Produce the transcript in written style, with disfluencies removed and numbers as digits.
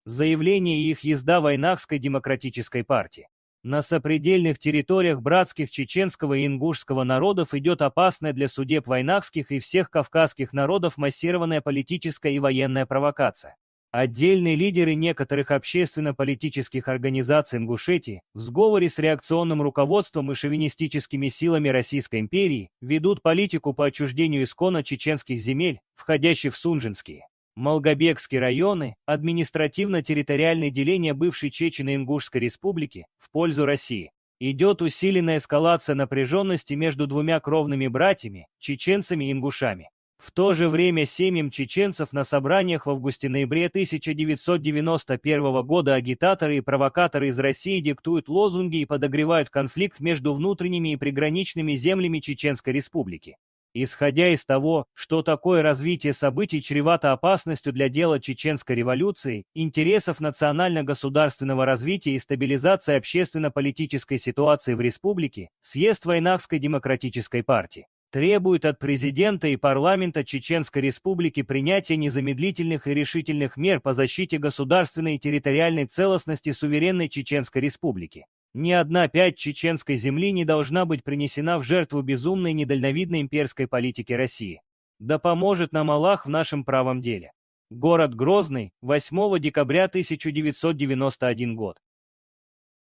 Заявление и их езда Войнахской демократической партии. На сопредельных территориях братских чеченского и ингушского народов идет опасная для судеб войнахских и всех кавказских народов массированная политическая и военная провокация. Отдельные лидеры некоторых общественно-политических организаций Ингушетии в сговоре с реакционным руководством и шовинистическими силами Российской империи ведут политику по отчуждению исконно чеченских земель, входящих в Сунжинские, Малгобекские районы, административно-территориальное деление бывшей Чечено-Ингушской республики в пользу России. Идет усиленная эскалация напряженности между двумя кровными братьями, чеченцами и ингушами. В то же время семьям чеченцев на собраниях в августе-ноябре 1991 года агитаторы и провокаторы из России диктуют лозунги и подогревают конфликт между внутренними и приграничными землями Чеченской Республики. Исходя из того, что такое развитие событий чревато опасностью для дела чеченской революции, интересов национально-государственного развития и стабилизации общественно-политической ситуации в республике, съезд Войнахской демократической партии требует от президента и парламента Чеченской Республики принятия незамедлительных и решительных мер по защите государственной и территориальной целостности суверенной Чеченской Республики. Ни одна пядь чеченской земли не должна быть принесена в жертву безумной и недальновидной имперской политики России. Да поможет нам Аллах в нашем правом деле. Город Грозный, 8 декабря 1991 год.